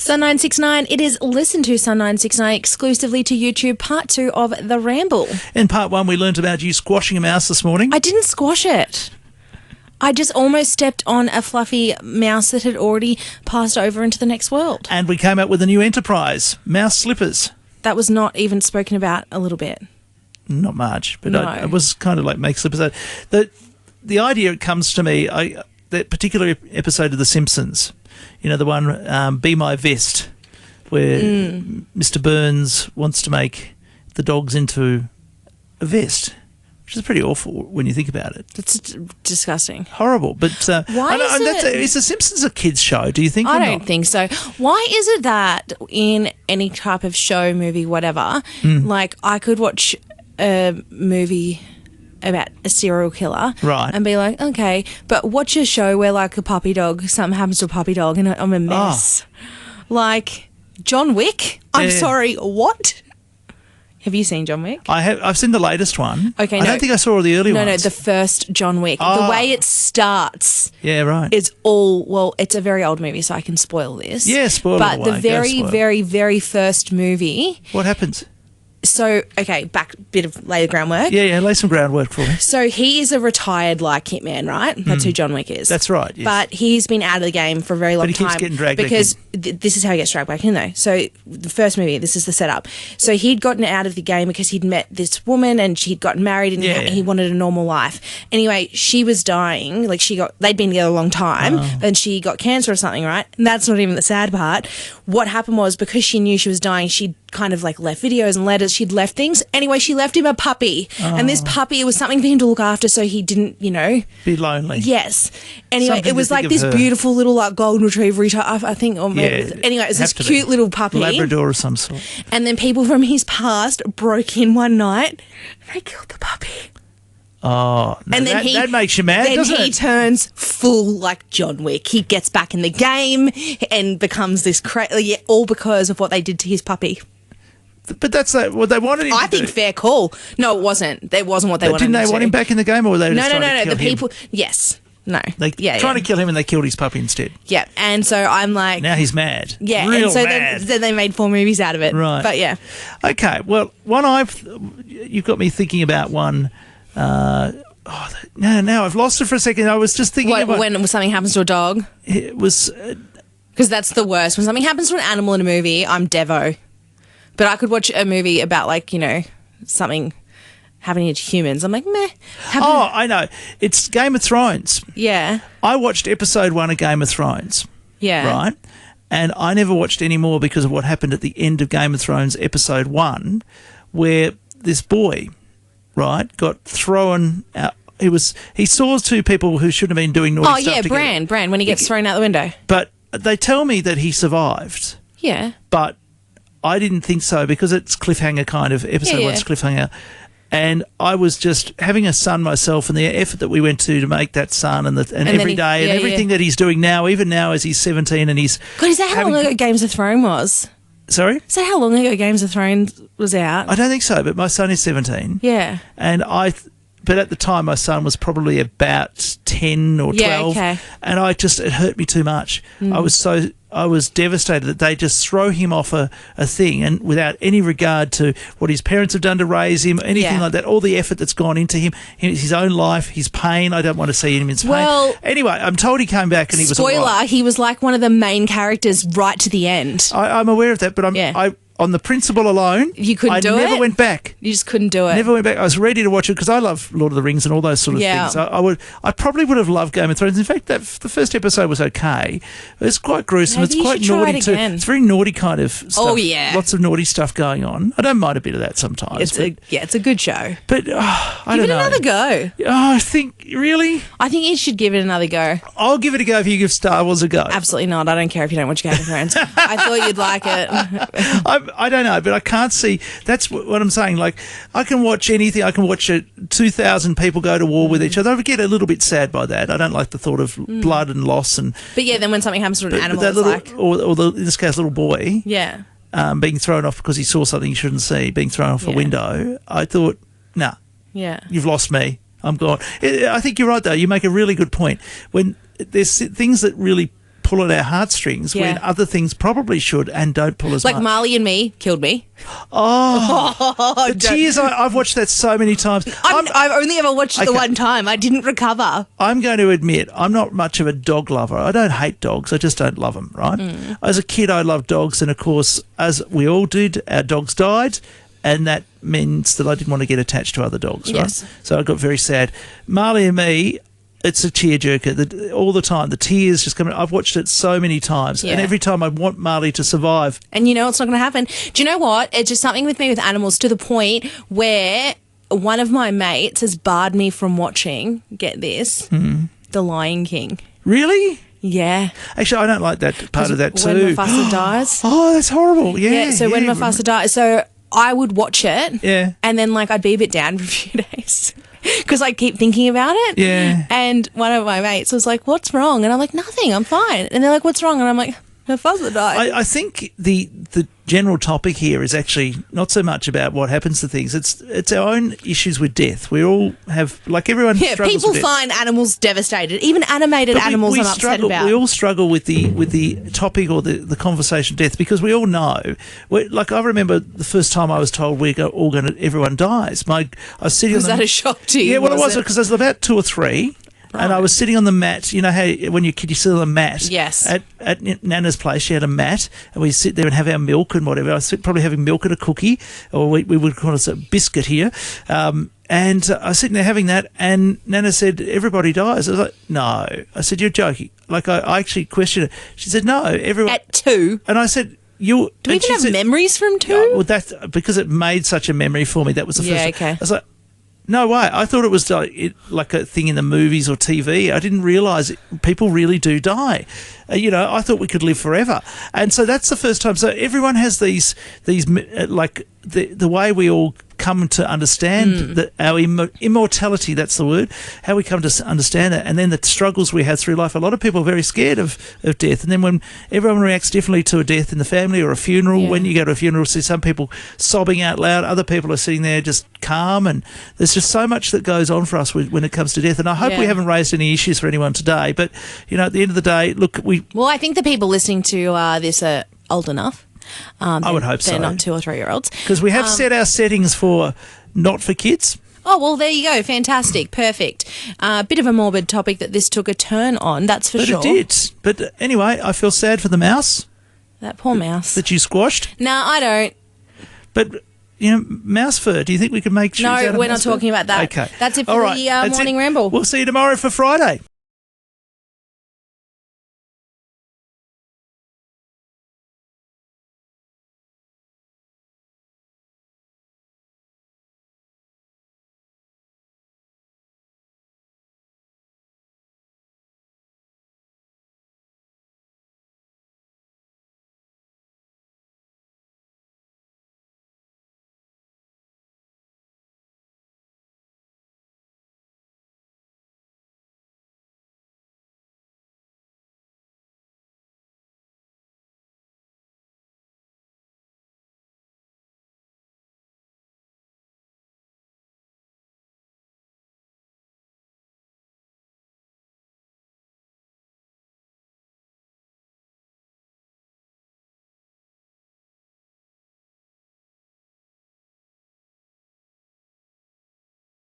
Sun 969, it is Listen to Sun 969 exclusively to YouTube, part 2 of The Ramble. In part 1, we learnt about you squashing a mouse this morning. I didn't squash it. I just almost stepped on a fluffy mouse that had already passed over into the next world. And we came up with a new enterprise, mouse slippers. That was not even spoken about a little bit. Not much, but No. it was kind of like make slippers. The idea comes to me, that particular episode of The Simpsons, you know, the one, Be My Vest, where Mr. Burns wants to make the dogs into a vest, which is pretty awful when you think about it. It's disgusting. Horrible. But Why is The Simpsons a kids' show, do you think? I don't think so. Why is it that in any type of show, movie, whatever, like I could watch a movie about a serial killer, right, and be like, okay, but watch a show where like a puppy dog, something happens to a puppy dog and I'm a mess. Like John Wick? I'm sorry, what? Have you seen John Wick? I have. I've seen the latest one. Okay, I don't think I saw all the early ones. No, the first John Wick. The way it starts. Yeah, right. It's all, well, it's a very old movie, so I can spoil this. Yeah, spoil it away. But the very, very, very first movie. What happens? So, okay, bit of lay the groundwork. Yeah, lay some groundwork for me. So he is a retired, like, hitman, right? That's who John Wick is. That's right, yes. But he's been out of the game for a very long time. But he keeps getting dragged because back in. this is how he gets dragged back in, though. So the first movie, this is the setup. So he'd gotten out of the game because he'd met this woman and she'd gotten married and he wanted a normal life. Anyway, she was dying. Like, they'd been together a long time and she got cancer or something, right? And that's not even the sad part. What happened was, because she knew she was dying, she'd kind of like left videos and letters. She'd left things. Anyway, she left him a puppy. And this puppy, it was something for him to look after so he didn't, be lonely. Yes. Anyway, Something it was to think like of this her. beautiful little like golden retriever, I think. Or maybe, anyway, it was this cute little puppy. Labrador of some sort. And then people from his past broke in one night. They killed the puppy. Oh, no, and then that makes you mad, doesn't it? Then he turns full like John Wick. He gets back in the game and becomes this crazy, all because of what they did to his puppy. But that's what they wanted him to do. I think fair call. No, it wasn't. That wasn't what they wanted him to do. Didn't they want him back in the game, or were they just trying to kill him? The people, yes. No. Trying to kill him, and they killed his puppy instead. Yeah, and so I'm like... Now he's mad. Yeah, Real and so mad. then they made 4 movies out of it. Right. But yeah. Okay, well, you've got me thinking about one... now I've lost it for a second. I was just thinking about... When something happens to a dog? It was... Because that's the worst. When something happens to an animal in a movie, I'm Devo. But I could watch a movie about, like, something happening to humans. I'm like, meh. I know. It's Game of Thrones. Yeah. I watched episode 1 of Game of Thrones. Yeah. Right? And I never watched any more because of what happened at the end of Game of Thrones episode 1, where this boy, right, got thrown out. He saw 2 people who shouldn't have been doing naughty stuff together. Bran, when he gets thrown out the window. But they tell me that he survived. Yeah. But I didn't think so, because it's cliffhanger kind of episode. One's cliffhanger. And I was just having a son myself, and the effort that we went to make that son and every day and everything that he's doing now, even now as he's 17 and he's... God, is that how long ago Games of Thrones was? Sorry? Is that how long ago Games of Thrones was out? I don't think so, but my son is 17. Yeah. And but at the time my son was probably about 10 or 12. Yeah, okay. And it hurt me too much. I was devastated that they just throw him off a thing, and without any regard to what his parents have done to raise him, anything like that, all the effort that's gone into him, his own life, his pain. I don't want to see him in his pain. Well, anyway, I'm told he came back and he was all right. Spoiler, he was like one of the main characters right to the end. I'm aware of that, but on the principle alone, you couldn't do it? I never went back. You just couldn't do it? Never went back. I was ready to watch it because I love Lord of the Rings and all those sort of things. I probably would have loved Game of Thrones. In fact, the first episode was okay. It's quite gruesome. Maybe it's quite naughty too. It's very naughty kind of stuff. Oh, yeah. Lots of naughty stuff going on. I don't mind a bit of that sometimes. It's a good show. But I don't know. Give it another go. Oh, I think, really? I think you should give it another go. I'll give it a go if you give Star Wars a go. Absolutely not. I don't care if you don't watch Game of Thrones. I thought you'd like it. I don't know, but I can't see. That's what I'm saying. Like, I can watch anything. I can watch 2,000 people go to war with each other. I would get a little bit sad by that. I don't like the thought of blood and loss. But yeah, then when something happens to an animal, it's like... Or in this case, little boy. Yeah. Being thrown off because he saw something he shouldn't see, being thrown off a window. I thought, nah. Yeah. You've lost me. I'm gone. I think you're right, though. You make a really good point. When there's things that really pull at our heartstrings when other things probably should and don't pull as much. Like Marley and Me killed me. Oh, the tears! I've watched that so many times. I've only ever watched it the one time. I didn't recover. I'm going to admit I'm not much of a dog lover. I don't hate dogs. I just don't love them, right? As a kid, I loved dogs, and of course, as we all did, our dogs died, and that means that I didn't want to get attached to other dogs, right? Yes. So I got very sad. Marley and Me, it's a tearjerker all the time. The tears just come. I've watched it so many times, and every time I want Marley to survive. And you know it's not going to happen. Do you know what? It's just something with me with animals to the point where one of my mates has barred me from watching, get this, The Lion King. Really? Yeah. Actually, I don't like that part of that too. When Mufasa dies. Oh, that's horrible. Yeah. So when Mufasa dies, so I would watch it. Yeah. And then I'd be a bit down for a few days. Because I keep thinking about it. Yeah. And one of my mates was like, "What's wrong?" And I'm like, "Nothing, I'm fine." And they're like, "What's wrong?" And I'm like, "My father died." I think the general topic here is actually not so much about what happens to things. It's our own issues with death. We all have, like everyone struggles people with death. find animals devastated. Even animated animals I'm upset about. We all struggle with the topic or the conversation of death because we all know. Like I remember the first time I was told everyone dies. I was sitting. Was that a shock to you? Yeah, well, it was because I was about 2 or 3. Right. And I was sitting on the mat. You know how when you're a kid you sit on a mat? Yes. At Nana's place, she had a mat, and we sit there and have our milk and whatever. I was probably having milk and a cookie, or we would call it a biscuit here. And I was sitting there having that, and Nana said, "Everybody dies." I was like, "No." I said, "You're joking." Like I actually questioned it. She said, "No, everyone." At 2. And I said, Do we even have memories from 2? Yeah, well, that's because it made such a memory for me. That was the first. Yeah, okay. I was like, no way. I thought it was like a thing in the movies or TV. I didn't realise people really do die. I thought we could live forever. And so that's the first time. So everyone has these like the way we all come to understand our immortality, that's the word, how we come to understand that, and then the struggles we have through life. A lot of people are very scared of death, and then when everyone reacts differently to a death in the family or a funeral, when you go to a funeral, see some people sobbing out loud, other people are sitting there just calm, and there's just so much that goes on for us when it comes to death. And I hope we haven't raised any issues for anyone today, but at the end of the day, look, Well, I think the people listening to this are old enough. I would hope so. They're not 2 or 3-year-olds. Because we have set our settings for not for kids. Oh, well, there you go. Fantastic. Perfect. Bit of a morbid topic that this took a turn on, that's for sure. But it did. But anyway, I feel sad for the mouse. That poor mouse. That you squashed. No, I don't. But, mouse fur, do you think we could make shoes out of No, we're not mouse fur? talking about that. Okay. That's it for the morning ramble. We'll see you tomorrow for Friday.